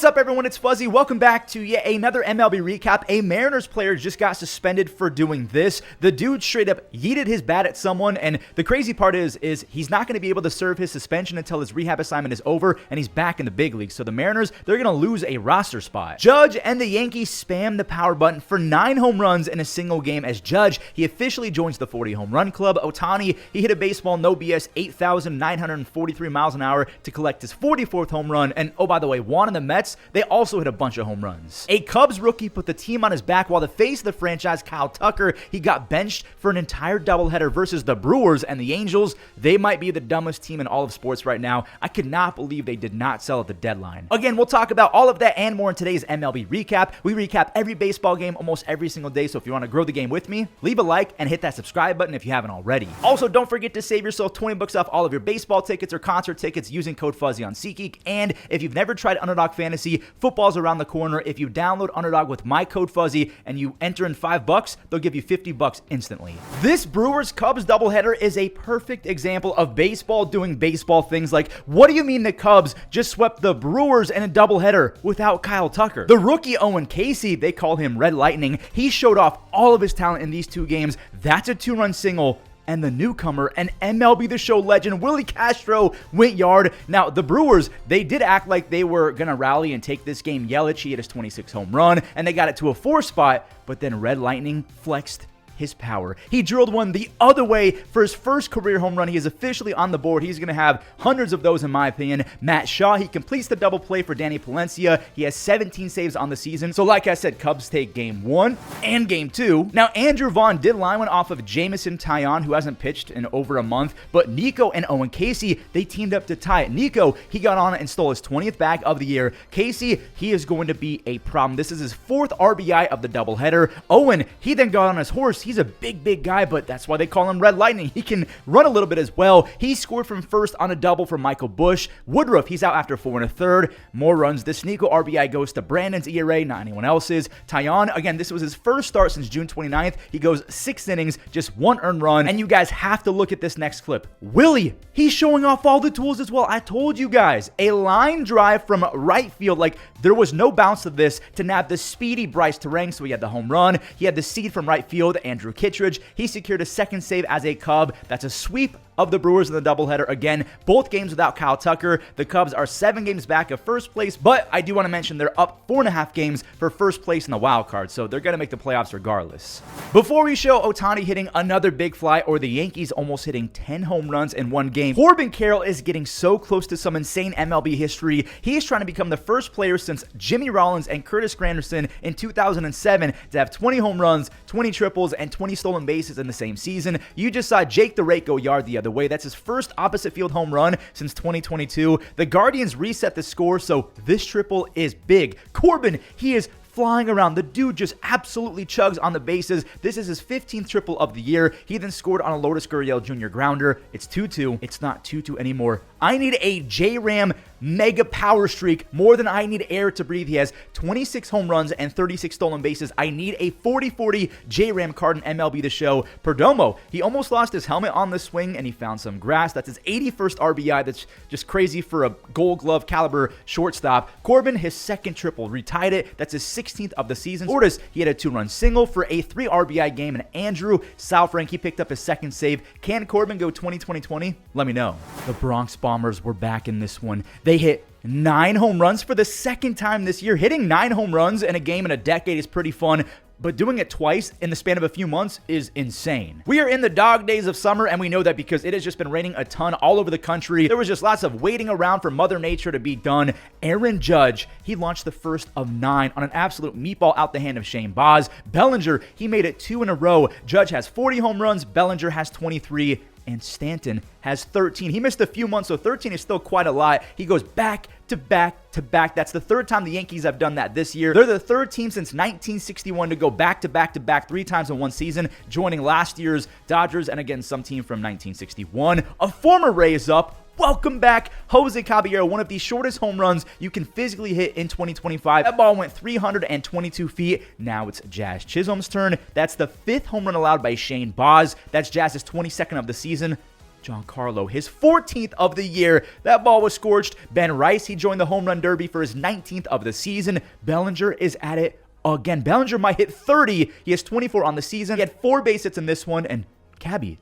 What's up, everyone? It's Fuzzy. Welcome back to yet another MLB recap. A Mariners player just got suspended for doing this. The dude straight up yeeted his bat at someone, and the crazy part is he's not going to be able to serve his suspension until his rehab assignment is over and he's back in the big leagues. So the Mariners, they're going to lose a roster spot. Judge and the Yankees spammed the power button for 9 home runs in a single game as Judge, he officially joins the 40 home run club. Ohtani, he hit a baseball no BS 8,943 miles an hour to collect his 44th home run. And oh, by the way, Juan and the Mets, they also hit a bunch of home runs. A Cubs rookie put the team on his back while the face of the franchise, Kyle Tucker, he got benched for an entire doubleheader versus the Brewers and the Angels. They might be the dumbest team in all of sports right now. I could not believe they did not sell at the deadline. Again, we'll talk about all of that and more in today's MLB recap. We recap every baseball game almost every single day, so if you want to grow the game with me, leave a like and hit that subscribe button if you haven't already. Also, don't forget to save yourself 20 bucks off all of your baseball tickets or concert tickets using code Fuzzy on SeatGeek. And if you've never tried Underdog Fantasy, football's around the corner. If you download Underdog with my code Fuzzy and you enter in $5, they'll give you $50 instantly. This Brewers-Cubs doubleheader is a perfect example of baseball doing baseball things. Like, what do you mean the Cubs just swept the Brewers in a doubleheader without Kyle Tucker? The rookie Owen Caissie, they call him Red Lightning, he showed off all of his talent in these 2 games. That's a 2-run single. And the newcomer and MLB The Show legend Willie Castro went yard. Now, the Brewers, they did act like they were going to rally and take this game. Yelich, he hit his 26th home run, and they got it to a 4 spot, but then Red Lightning flexed his power. He drilled one the other way for his first career home run. He is officially on the board. He's going to have hundreds of those in my opinion. Matt Shaw, he completes the double play for Danny Palencia. He has 17 saves on the season. So like I said, Cubs take game 1 and game 2. Now, Andrew Vaughn did line one off of Jameson Taillon, who hasn't pitched in over a month, but Nico and Owen Caissie, they teamed up to tie it. Nico, he got on and stole his 20th bag of the year. Caissie, he is going to be a problem. This is his 4th RBI of the doubleheader. Owen, he then got on his horse. He's a big guy, but that's why they call him Red Lightning. He can run a little bit as well. He scored from first on a double for Michael Busch. Woodruff, he's out after 4 1/3. More runs. This Nico RBI goes to Brandon's ERA, not anyone else's. Taillon, again, this was his first start since June 29th. He goes 6 innings, just 1 earned run. And you guys have to look at this next clip. Willie, he's showing off all the tools as well. I told you guys, a line drive from right field. Like, there was no bounce to this to nab the speedy Bryce Terang, so he had the home run. He had the seed from right field, Andrew Kittredge. He secured a 2nd save as a Cub. That's a sweep of the Brewers in the doubleheader. Again, both games without Kyle Tucker. The Cubs are 7 games back of first place, but I do want to mention they're up 4.5 games for first place in the wild card, so they're going to make the playoffs regardless. Before we show Ohtani hitting another big fly or the Yankees almost hitting 10 home runs in one game, Corbin Carroll is getting so close to some insane MLB history. He is trying to become the first player since Jimmy Rollins and Curtis Granderson in 2007 to have 20 home runs, 20 triples, and 20 stolen bases in the same season. You just saw Jake the Rake go yard the other way. That's his first opposite field home run since 2022. The Guardians reset the score, so this triple is big. Corbin, he is flying around. The dude just absolutely chugs on the bases. This is his 15th triple of the year. He then scored on a Lourdes Gurriel Jr. grounder. It's 2-2. It's not 2-2 anymore. I need a J-Ram mega power streak, more than I need air to breathe. He has 26 home runs and 36 stolen bases. I need a 40-40 J-Ram card in MLB The Show. Perdomo, he almost lost his helmet on the swing and he found some grass. That's his 81st RBI. That's just crazy for a Gold Glove caliber shortstop. Corbin, his 2nd triple, retied it. That's his 16th of the season. Lourdes, he had a 2-run single for a 3 RBI game. And Andrew Southrank, he picked up his 2nd save. Can Corbin go 20-20-20? Let me know. The Bronx Bombers were back in this one. They hit 9 home runs for the 2nd time this year. Hitting 9 home runs in a game in a decade is pretty fun, but doing it twice in the span of a few months is insane. We are in the dog days of summer, and we know that because it has just been raining a ton all over the country. There was just lots of waiting around for Mother Nature to be done. Aaron Judge, he launched the first of 9 on an absolute meatball out the hand of Shane Baz. Bellinger, he made it 2 in a row. Judge has 40 home runs. Bellinger has 23. And Stanton has 13. He missed a few months, so 13 is still quite a lot. He goes back to back to back. That's the 3rd time the Yankees have done that this year. They're the 3rd team since 1961 to go back to back to back 3 times in one season, joining last year's Dodgers and again some team from 1961. A former Ray is up. Welcome back, José Caballero, one of the shortest home runs you can physically hit in 2025. That ball went 322 feet. Now it's Jazz Chisholm's turn. That's the 5th home run allowed by Shane Baz. That's Jazz's 22nd of the season. Giancarlo, his 14th of the year. That ball was scorched. Ben Rice, he joined the home run derby for his 19th of the season. Bellinger is at it again. Bellinger might hit 30. He has 24 on the season. He had 4 base hits in this one, and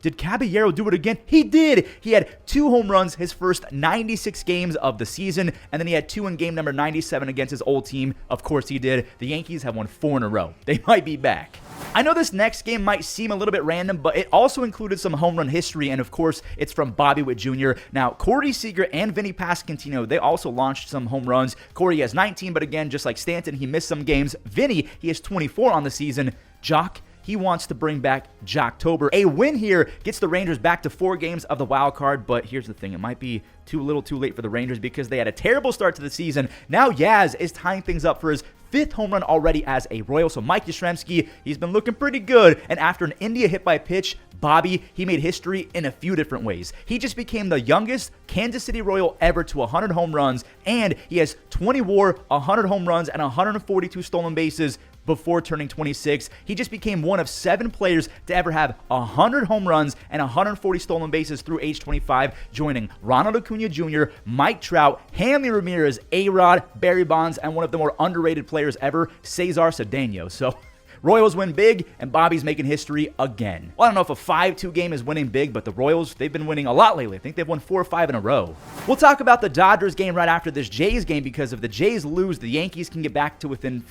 did Caballero do it again? He did. He had 2 home runs his first 96 games of the season, and then he had 2 in game number 97 against his old team. Of course he did. The Yankees have won 4 in a row. They might be back. I know this next game might seem a little bit random, but it also included some home run history, and of course, it's from Bobby Witt Jr. Now, Corey Seager and Vinny Pasquantino, they also launched some home runs. Corey has 19, but again, just like Stanton, he missed some games. Vinny, he has 24 on the season. Jock, he wants to bring back Jocktober. A win here gets the Rangers back to 4 games of the wild card, but here's the thing. It might be too little too late for the Rangers because they had a terrible start to the season. Now Yaz is tying things up for his 5th home run already as a Royal. So Mike Yastrzemski, he's been looking pretty good. And after an India hit by pitch, Bobby, he made history in a few different ways. He just became the youngest Kansas City Royal ever to 100 home runs, and he has 20 WAR, 100 home runs, and 142 stolen bases before turning 26. He just became one of 7 players to ever have 100 home runs and 140 stolen bases through age 25, joining Ronald Acuna Jr., Mike Trout, Hanley Ramirez, A-Rod, Barry Bonds, and one of the more underrated players ever, Cesar Cedeno. So Royals win big, and Bobby's making history again. Well, I don't know if a 5-2 game is winning big, but the Royals, they've been winning a lot lately. I think they've won 4 or 5 in a row. We'll talk about the Dodgers game right after this Jays game, because if the Jays lose, the Yankees can get back to within...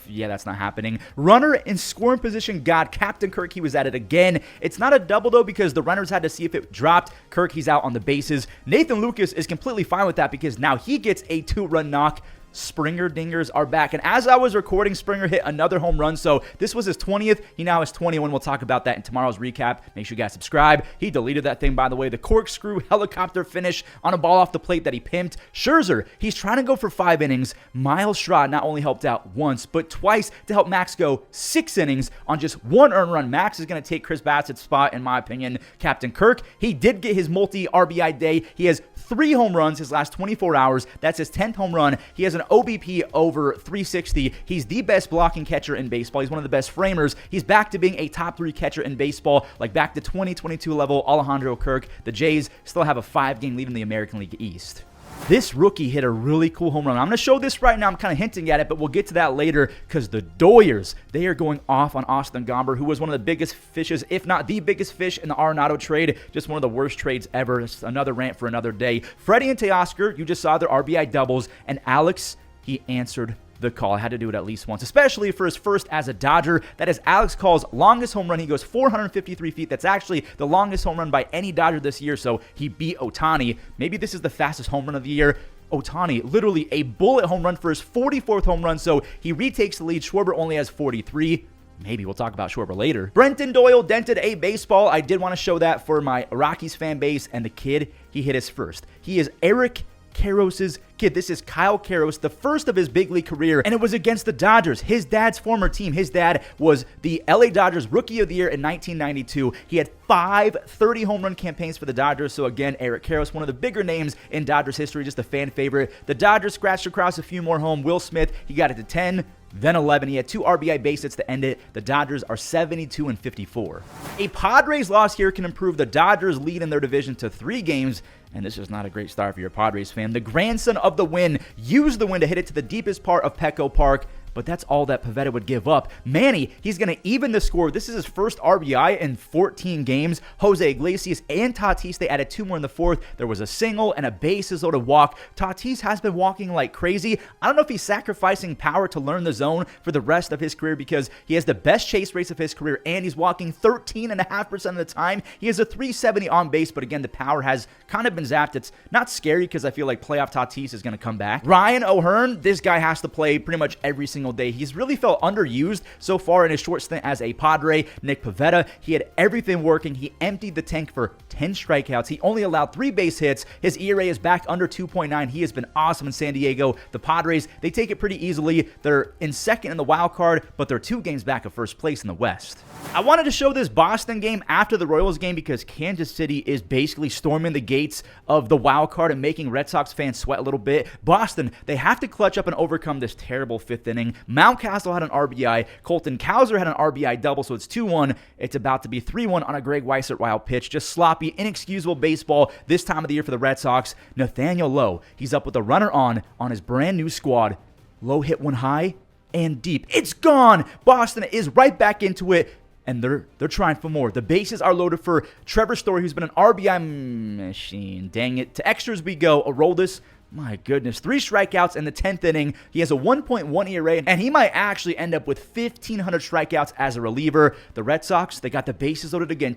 Yeah, that's not happening. Runner in scoring position, Captain Kirk, he was at it again. It's not a double, though, because the runners had to see if it dropped. Kirk, he's out on the bases. Nathan Lucas is completely fine with that because now he gets a 2-run knock. Springer dingers are back. And as I was recording, Springer hit another home run. So this was his 20th. He now has 21. We'll talk about that in tomorrow's recap. Make sure you guys subscribe. He deleted that thing, by the way. The corkscrew helicopter finish on a ball off the plate that he pimped. Scherzer, he's trying to go for 5 innings. Miles Straw not only helped out once, but twice to help Max go 6 innings on just 1 earned run. Max is going to take Chris Bassett's spot, in my opinion. Captain Kirk, he did get his multi-RBI day. He has 3 home runs his last 24 hours. That's his 10th home run. He has an OBP over 360. He's the best blocking catcher in baseball. He's one of the best framers. He's back to being a top 3 catcher in baseball, like back to 2022 level Alejandro Kirk. The Jays still have a 5-game lead in the American League East. This rookie hit a really cool home run. I'm going to show this right now. I'm kind of hinting at it, but we'll get to that later because the Doyers, they are going off on Austin Gomber, who was one of the biggest fishes, if not the biggest fish in the Arenado trade. Just one of the worst trades ever. It's another rant for another day. Freddie and Teoscar, you just saw their RBI doubles, and Alex, he answered the call. I had to do it at least once, especially for his first as a Dodger. That is Alex Call's longest home run. He goes 453 feet. That's actually the longest home run by any Dodger this year, so he beat Ohtani. Maybe this is the fastest home run of the year. Ohtani, literally a bullet home run for his 44th home run, so he retakes the lead. Schwarber only has 43. Maybe we'll talk about Schwarber later. Brenton Doyle dented a baseball. I did want to show that for my Rockies fan base, and the kid, he hit his first. He is Eric Karros' kid. This is Kyle Karros, the first of his big league career, and it was against the Dodgers, his dad's former team. His dad was the LA Dodgers Rookie of the Year in 1992. He had 5 30 home run campaigns for the Dodgers. So again, Eric Karros, one of the bigger names in Dodgers history, just a fan favorite. The Dodgers scratched across a few more home. Will Smith, he got it to 10. Then 11. He had 2 RBI base hits to end it. The Dodgers are 72-54. A Padres loss here can improve the Dodgers' lead in their division to 3 games. And this is not a great start for your Padres fan. The grandson of the win used the win to hit it to the deepest part of Petco Park, but that's all that Pivetta would give up. Manny, he's going to even the score. This is his first RBI in 14 games. Jose Iglesias and Tatis, they added 2 more in the 4th. There was a single and a bases loaded walk. Tatis has been walking like crazy. I don't know if he's sacrificing power to learn the zone for the rest of his career because he has the best chase rates of his career and he's walking 13.5% of the time. He has a 370 on base, but again, the power has kind of been zapped. It's not scary because I feel like playoff Tatis is going to come back. Ryan O'Hearn, this guy has to play pretty much every single day. He's really felt underused so far in his short stint as a Padre. Nick Pivetta, he had everything working. He emptied the tank for 10 strikeouts. He only allowed 3 base hits. His ERA is back under 2.9. He has been awesome in San Diego. The Padres, they take it pretty easily. They're in second in the wild card, but they're 2 games back of first place in the West. I wanted to show this Boston game after the Royals game because Kansas City is basically storming the gates of the wild card and making Red Sox fans sweat a little bit. Boston, they have to clutch up and overcome this terrible 5th inning. Mountcastle had an RBI. Colton Cowser had an RBI double, so it's 2-1. It's about to be 3-1 on a Greg Weissert wild pitch. Just sloppy, inexcusable baseball this time of the year for the Red Sox. Nathaniel Lowe, he's up with a runner on his brand new squad. Lowe hit one high and deep. It's gone! Boston is right back into it, and they're trying for more. The bases are loaded for Trevor Story, who's been an RBI machine. Dang it. To extras we go. Aroldis, my goodness, 3 strikeouts in the 10th inning. He has a 1.1 ERA, and he might actually end up with 1,500 strikeouts as a reliever. The Red Sox, they got the bases loaded again.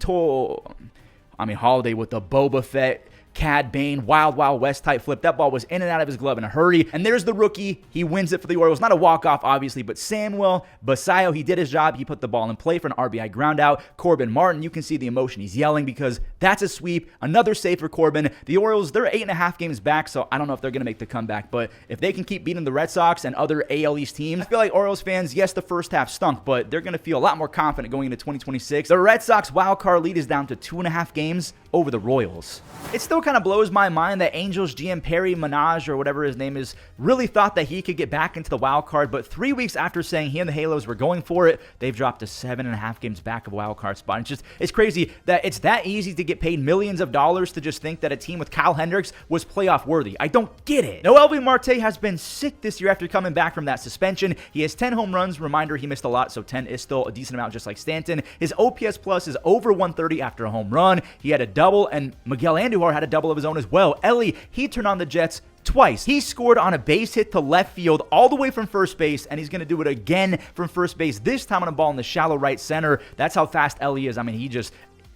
Holiday with the Boba Fett, Cad Bane, Wild West type flip. That ball was in and out of his glove in a hurry. And there's the rookie. He wins it for the Orioles. Not a walk-off, obviously, but Samuel Basallo, he did his job. He put the ball in play for an RBI ground out. Corbin Martin, you can see the emotion. He's yelling because that's a sweep. Another save for Corbin. The Orioles, they're 8.5 games back, so I don't know if they're going to make the comeback. But if they can keep beating the Red Sox and other AL East teams, I feel like Orioles fans, yes, the first half stunk, but they're going to feel a lot more confident going into 2026. The Red Sox wild card lead is down to 2.5 games over the Royals. It still kind of blows my mind that Angels GM Perry Minaj, or whatever his name is, really thought that he could get back into the wild card, but 3 weeks after saying he and the Halos were going for it, they've dropped to 7.5 games back of a wild card spot. It's crazy that it's that easy to get paid millions of dollars to just think that a team with Kyle Hendricks was playoff worthy. I don't get it. Noelvi Marte has been sick this year after coming back from that suspension. He has 10 home runs. Reminder, he missed a lot, so 10 is still a decent amount, just like Stanton. His OPS plus is over 130 after a home run. He had a double, and Miguel Andujar had a double of his own as well. Elly, he turned on the Jets twice. He scored on a base hit to left field all the way from first base, and he's going to do it again from first base, this time on a ball in the shallow right center. That's how fast Elly is.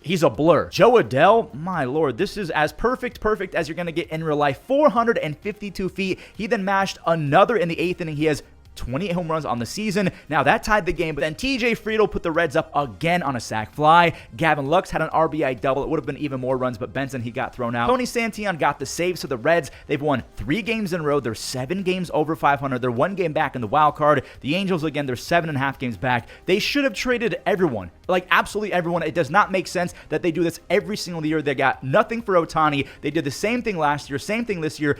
He's a blur. Joe Adell, my lord, this is as perfect as you're going to get in real life. 452 feet. He then mashed another in the 8th inning. He has 28 home runs on the season. Now, that tied the game, but then TJ Friedl put the Reds up again on a sac fly. Gavin Lux had an RBI double. It would have been even more runs, but Benson, he got thrown out. Tony Santillan got the save, so the Reds, they've won 3 games in a row. They're 7 games over 500. They're 1 game back in the wild card. The Angels, again, they're 7.5 games back. They should have traded everyone, like absolutely everyone. It does not make sense that they do this every single year. They got nothing for Ohtani. They did the same thing last year, same thing this year.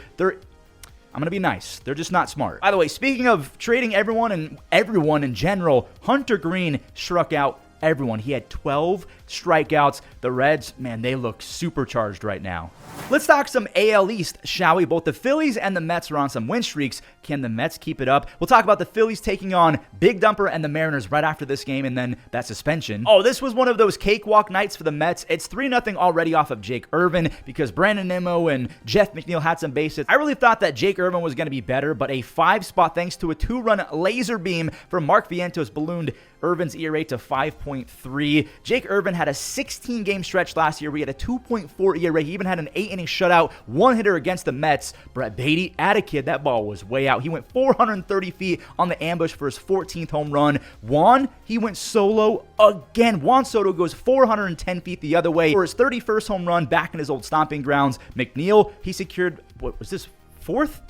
I'm going to be nice. They're just not smart. By the way, speaking of trading everyone and everyone in general, Hunter Green struck out everyone. He had 12 strikeouts. The Reds, man, they look supercharged right now. Let's talk some AL East, shall we? Both the Phillies and the Mets are on some win streaks. Can the Mets keep it up? We'll talk about the Phillies taking on Big Dumper and the Mariners right after this game, and then that suspension. Oh, this was one of those cakewalk nights for the Mets. It's 3-0 already off of Jake Irvin because Brandon Nimmo and Jeff McNeil had some base hits. I really thought that Jake Irvin was going to be better, but a 5-spot thanks to a 2-run laser beam from Mark Vientos ballooned Irvin's ERA to 5.3. Jake Irvin had a 16-game stretch last year. We had a 2.4 ERA. He even had an 8-inning shutout, 1-hitter against the Mets. Brett Beatty, at a kid, that ball was way out. He went 430 feet on the ambush for his 14th home run. Juan, he went solo again. Juan Soto goes 410 feet the other way for his 31st home run back in his old stomping grounds. McNeil, he secured, what was this, fourth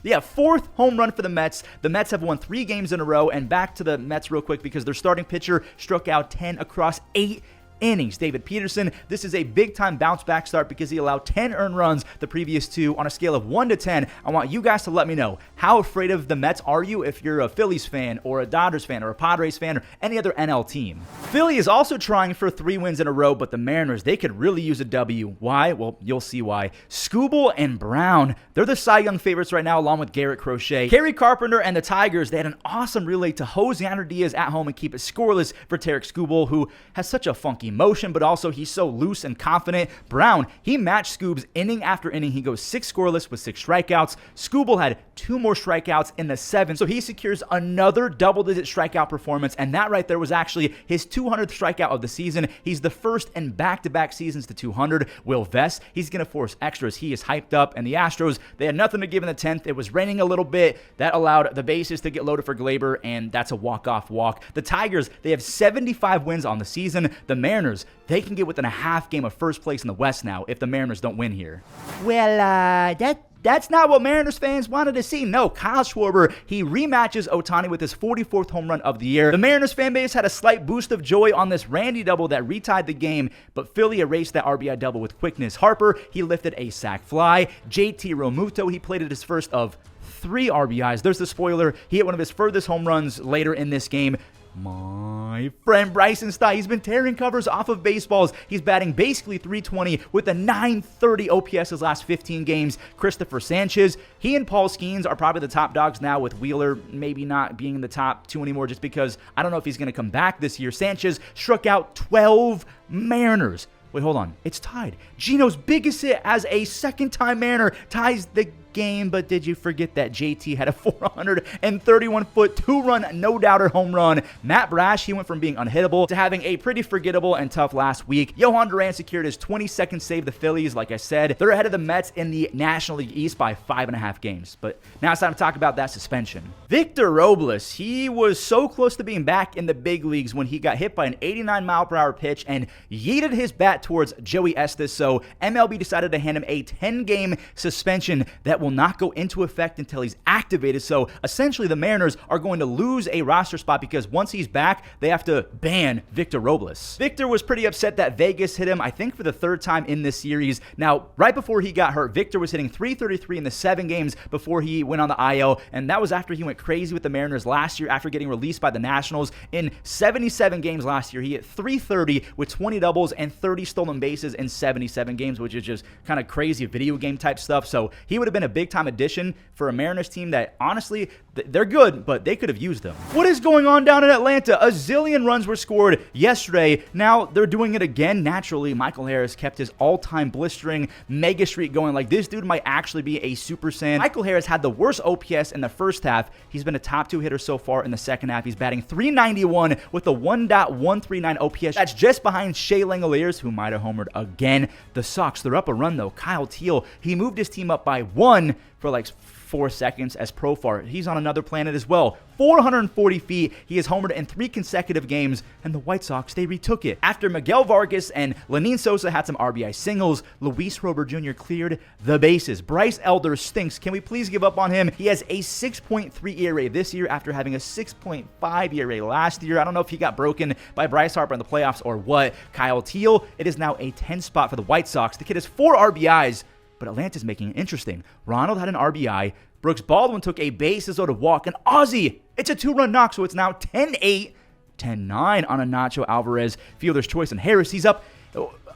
home run for the Mets. The Mets have won 3 games in a row, and back to the Mets real quick because their starting pitcher struck out 10 across 8 innings. David Peterson, this is a big-time bounce-back start because he allowed 10 earned runs the previous 2 on a scale of 1 to 10. I want you guys to let me know, how afraid of the Mets are you if you're a Phillies fan or a Dodgers fan or a Padres fan or any other NL team? Philly is also trying for 3 wins in a row, but the Mariners, they could really use a W. Why? Well, you'll see why. Skubal and Brown, they're the Cy Young favorites right now along with Garrett Crochet. Kerry Carpenter and the Tigers, they had an awesome relay to Jose Diaz at home and keep it scoreless for Tarek Skubal, who has such a funky motion, but also he's so loose and confident. Brown, he matched Scoobs inning after inning. He goes 6 scoreless with 6 strikeouts. Skubal had 2 more strikeouts in the 7th, so he secures another double-digit strikeout performance, and that right there was actually his 200th strikeout of the season. He's the first in back-to-back seasons to 200. Will Vest, he's going to force extras. He is hyped up, and the Astros, they had nothing to give in the 10th. It was raining a little bit. That allowed the bases to get loaded for Glaber, and that's a walk-off walk. The Tigers, they have 75 wins on the season. The Mariners, they can get within a half game of first place in the West now if the Mariners don't win here. Well, that's not what Mariners fans wanted to see. No, Kyle Schwarber, he rematches Ohtani with his 44th home run of the year. The Mariners fan base had a slight boost of joy on this Randy double that retied the game, but Philly erased that RBI double with quickness. Harper, he lifted a sac fly. J.T. Realmuto, he played at his first of 3 RBIs. There's the spoiler. He hit one of his furthest home runs later in this game. My friend Bryson Stott, he's been tearing covers off of baseballs. He's batting basically .320 with a .930 OPS his last 15 games. Christopher Sanchez, he and Paul Skeens are probably the top dogs now, with Wheeler maybe not being in the top 2 anymore just because I don't know if he's going to come back this year. Sanchez struck out 12 Mariners. Wait, hold on. It's tied. Gino's biggest hit as a second-time Mariner ties the game, but did you forget that JT had a 431-foot 2-run no-doubter home run? Matt Brash, he went from being unhittable to having a pretty forgettable and tough last week. Johan Duran secured his 22nd save. The Phillies, like I said, they're ahead of the Mets in the National League East by 5.5 games. But now it's time to talk about that suspension. Victor Robles, he was so close to being back in the big leagues when he got hit by an 89-mile-per-hour pitch and yeeted his bat towards Joey Estes, so MLB decided to hand him a 10-game suspension that will not go into effect until he's activated. So essentially the Mariners are going to lose a roster spot because once he's back, they have to ban Victor Robles. Victor was pretty upset that Vegas hit him, I think for the 3rd time in this series. Now, right before he got hurt, Victor was hitting .333 in the 7 games before he went on the IL, and that was after he went crazy with the Mariners last year after getting released by the Nationals. In 77 games last year, he hit .330 with 20 doubles and 30 stolen bases in 77 games, which is just kind of crazy video game type stuff. So he would have been a big-time addition for a Mariners team that, honestly, they're good, but they could have used them. What is going on down in Atlanta? A zillion runs were scored yesterday. Now they're doing it again. Naturally, Michael Harris kept his all-time blistering mega streak going. Like, this dude might actually be a super saiyan. Michael Harris had the worst OPS in the first half. He's been a top 2 hitter so far in the second half. He's batting .391 with a 1.139 OPS. That's just behind Shea Langeliers, who might have homered again. The Sox, they're up a run though. Kyle Teal, he moved his team up by 1 for like 4 seconds as Profar. He's on another planet as well. 440 feet. He has homered in 3 consecutive games, and the White Sox, they retook it. After Miguel Vargas and Lenin Sosa had some RBI singles, Luis Robert Jr. cleared the bases. Bryce Elder stinks. Can we please give up on him? He has a 6.3 ERA this year after having a 6.5 ERA last year. I don't know if he got broken by Bryce Harper in the playoffs or what. Kyle Teal, it is now a 10 spot for the White Sox. The kid has 4 RBIs. But Atlanta's making it interesting. Ronald had an RBI. Brooks Baldwin took a bases loaded walk. And Ozzy, it's a 2-run knock, so it's now 10-8, 10-9 on a Nacho Alvarez fielder's choice. And Harris, he's up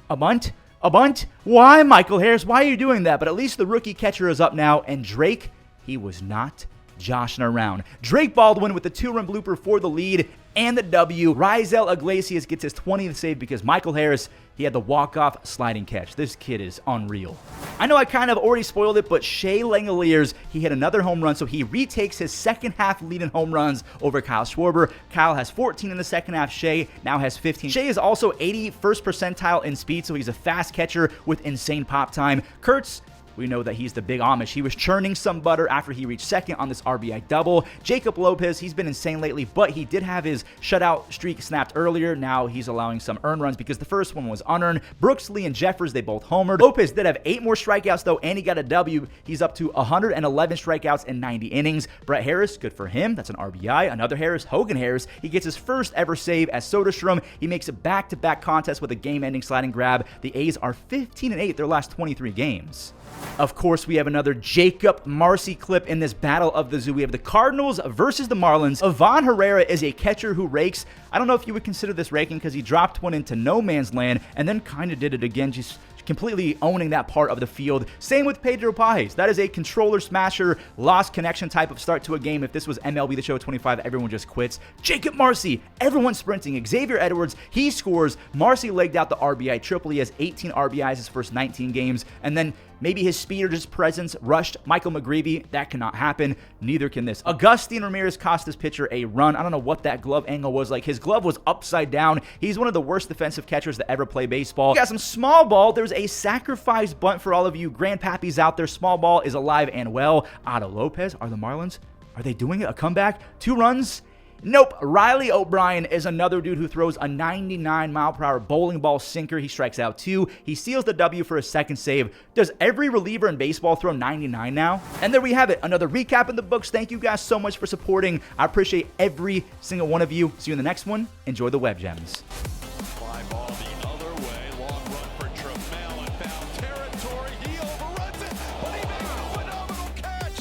a bunt. A bunt? Why, Michael Harris? Why are you doing that? But at least the rookie catcher is up now. And Drake, he was not joshing around. Drake Baldwin with the 2-run blooper for the lead and the W. Raisel Iglesias gets his 20th save because Michael Harris, he had the walk-off sliding catch. This kid is unreal. I know I kind of already spoiled it, but Shea Langeliers, he hit another home run, so he retakes his second half lead in home runs over Kyle Schwarber. Kyle has 14 in the second half. Shea now has 15. Shea is also 81st percentile in speed, so he's a fast catcher with insane pop time. Kurtz, we know that he's the big Amish. He was churning some butter after he reached second on this RBI double. Jacob Lopez, he's been insane lately, but he did have his shutout streak snapped earlier. Now he's allowing some earned runs because the first one was unearned. Brooks Lee and Jeffers, they both homered. Lopez did have 8 more strikeouts though, and he got a W. He's up to 111 strikeouts in 90 innings. Brett Harris, good for him. That's an RBI. Another Harris, Hogan Harris. He gets his first ever save as Soderstrom. He makes a back-to-back contest with a game-ending sliding grab. The A's are 15-8 their last 23 games. Of course, we have another Jacob Marcy clip in this battle of the zoo. We have the Cardinals versus the Marlins. Ivan Herrera is a catcher who rakes. I don't know if you would consider this raking because he dropped one into no man's land and then kind of did it again, just completely owning that part of the field. Same with Pedro Pajes. That is a controller smasher, lost connection type of start to a game. If this was MLB The Show 25, everyone just quits. Jacob Marcy, everyone sprinting. Xavier Edwards, he scores. Marcy legged out the RBI triple. He has 18 RBIs his first 19 games. And then maybe his speed or just presence rushed Michael McGreevy. That cannot happen. Neither can this. Agustin Ramirez cost this pitcher a run. I don't know what that glove angle was like. His glove was upside down. He's one of the worst defensive catchers to ever play baseball. We got some small ball. There's a sacrifice bunt for all of you grandpappies out there. Small ball is alive and well. Otto Lopez. Are the Marlins? Are they doing it? A comeback? 2 runs? Nope. Riley O'Brien is another dude who throws a 99-mile-per-hour bowling ball sinker. He strikes out 2. He steals the W for a second save. Does every reliever in baseball throw 99 now? And there we have it. Another recap in the books. Thank you guys so much for supporting. I appreciate every single one of you. See you in the next one. Enjoy the web gems. Fly ball the other way. Long run for Trammell in foul territory. He overruns it, but he makes a phenomenal catch.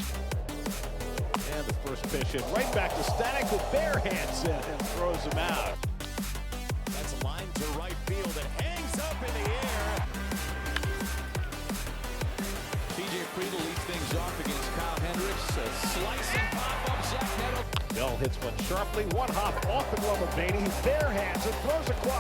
motion. Right back to Static with bare hands in and throws him out. That's a line to right field. It hangs up in the air. TJ Friedl leads things off against Kyle Hendricks. A slicing pop-up. Zach Neto. Bell hits one sharply. One hop off the glove of Beatty. Bare hands and throws across.